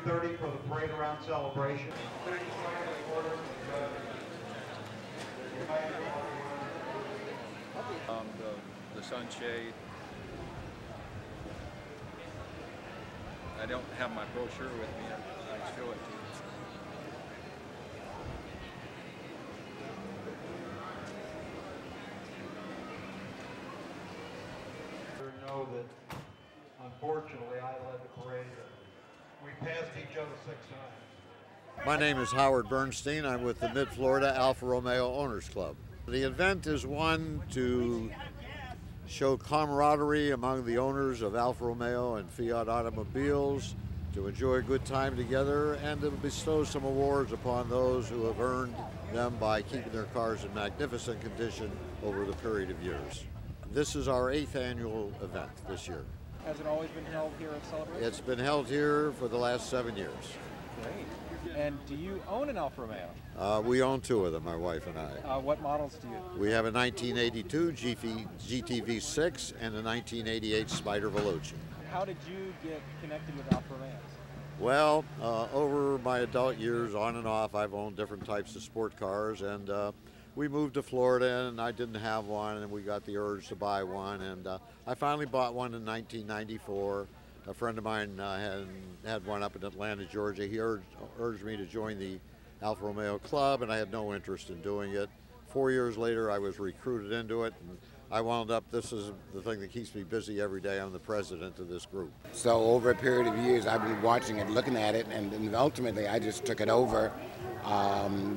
3:30 for the parade around celebration. The sunshade. I don't have my brochure with me. I'd show it to you. Know that unfortunately I led the parade. We passed each other 6 times. My name is Howard Bernstein. I'm with the Mid-Florida Alfa Romeo Owners Club. The event is one to show camaraderie among the owners of Alfa Romeo and Fiat automobiles, to enjoy a good time together, and to bestow some awards upon those who have earned them by keeping their cars in magnificent condition over the period of years. This is our 8th annual event this year. Has it always been held here at Celebration? It's been held here for the last 7 years. Great. And do you own an Alfa Romeo? We own 2 of them, my wife and I. What models do you? We have a 1982 GTV6 and a 1988 Spider Veloce. How did you get connected with Alfa Romeos? Well, over my adult years, on and off, I've owned different types of sport cars, and we moved to Florida, and I didn't have one, and we got the urge to buy one, and I finally bought one in 1994. A friend of mine had one up in Atlanta, Georgia. He urged me to join the Alfa Romeo Club, and I had no interest in doing it. 4 years later, I was recruited into it, and I wound up, this is the thing that keeps me busy every day. I'm the president of this group. So over a period of years, I've been watching it, looking at it, and ultimately I just took it over,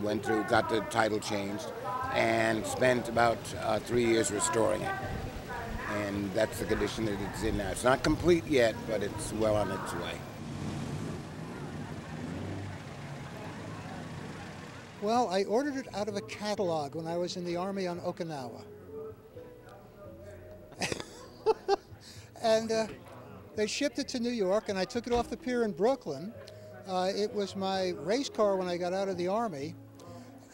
went through, got the title changed, and spent about 3 years restoring it. And that's the condition that it's in now. It's not complete yet, but it's well on its way. Well, I ordered it out of a catalog when I was in the Army on Okinawa. And they shipped it to New York, and I took it off the pier in Brooklyn. It was my race car when I got out of the Army.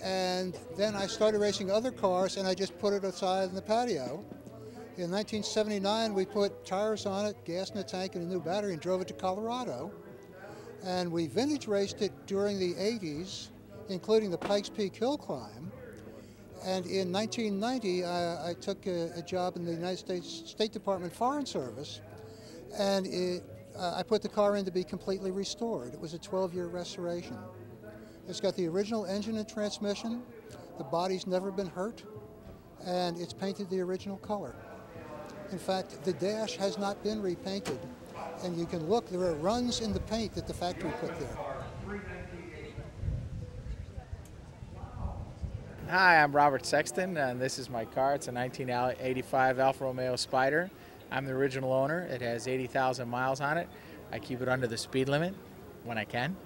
And then I started racing other cars, and I just put it aside in the patio. In 1979, we put tires on it, gas in the tank, and a new battery, and drove it to Colorado. And we vintage raced it during the 80s, including the Pikes Peak Hill Climb. And in 1990, I took a job in the United States State Department Foreign Service, and I put the car in to be completely restored. It was a 12-year restoration. It's got the original engine and transmission, the body's never been hurt, and it's painted the original color. In fact, the dash has not been repainted, and you can look, there are runs in the paint that the factory put there. Hi, I'm Robert Sexton, and this is my car. It's a 1985 Alfa Romeo Spider. I'm the original owner. It has 80,000 miles on it. I keep it under the speed limit when I can.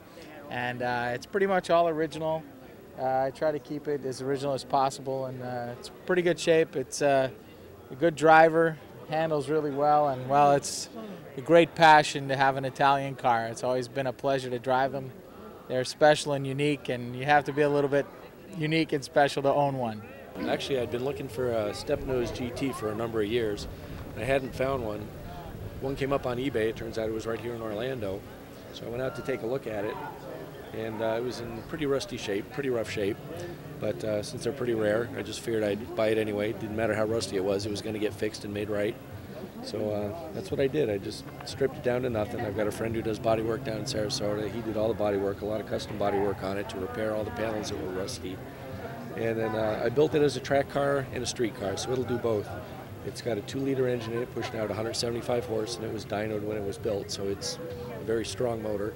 And it's pretty much all original. I try to keep it as original as possible, and it's pretty good shape. It's a good driver, handles really well, and well, it's a great passion to have an Italian car. It's always been a pleasure to drive them. They're special and unique, and you have to be a little bit unique and special to own one. Actually, I'd been looking for a step-nose GT for a number of years. I hadn't found one. One came up on eBay. It turns out it was right here in Orlando. So I went out to take a look at it, and it was in pretty rusty shape, pretty rough shape. But since they're pretty rare, I just figured I'd buy it anyway. Didn't matter how rusty it was going to get fixed and made right. So that's what I did. I just stripped it down to nothing. I've got a friend who does body work down in Sarasota. He did all the body work, a lot of custom body work on it to repair all the panels that were rusty. And then I built it as a track car and a street car, so it'll do both. It's got a 2-liter engine in it, pushing out 175 horse, and it was dynoed when it was built, so it's a very strong motor.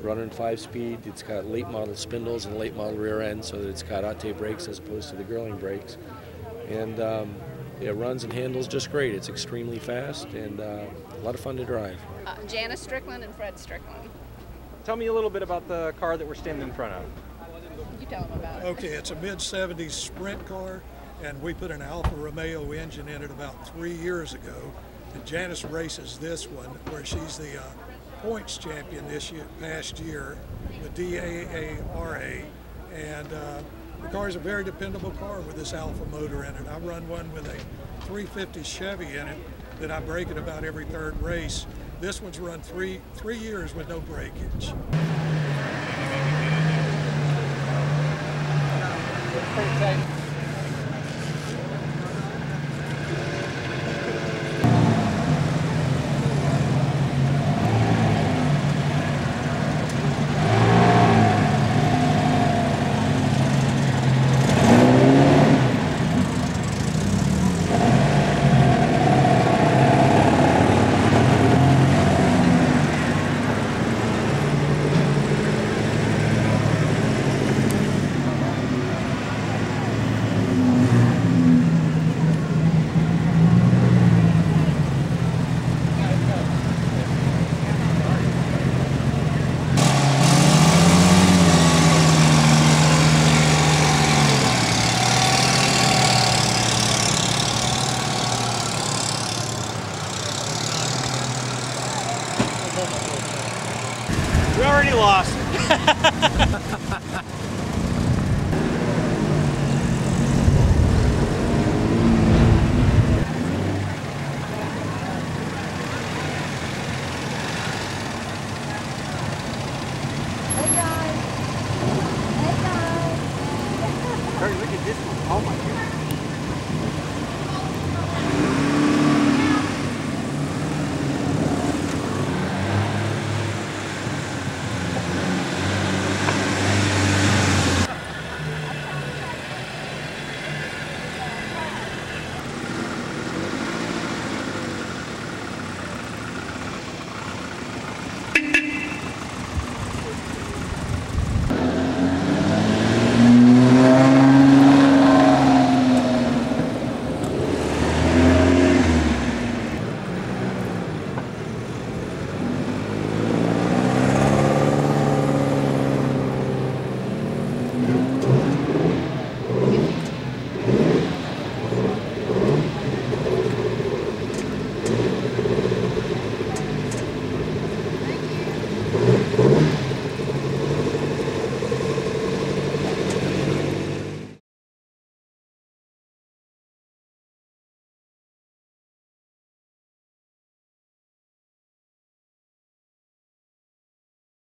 Running 5-speed, it's got late model spindles and late model rear end, so that it's got Atte brakes as opposed to the Girling brakes. And it runs and handles just great. It's extremely fast and a lot of fun to drive. Janice Strickland and Fred Strickland. Tell me a little bit about the car that we're standing in front of. You tell them about it. Okay, it's a mid-70s sprint car, and we put an Alfa Romeo engine in it about 3 years ago. And Janice races this one, where she's the points champion past year, the DAARA, and the car is a very dependable car with this Alfa motor in it. I run one with a 350 Chevy in it that I break at about every third race, This one's run three years with no breakage. Pretty tight. We already lost.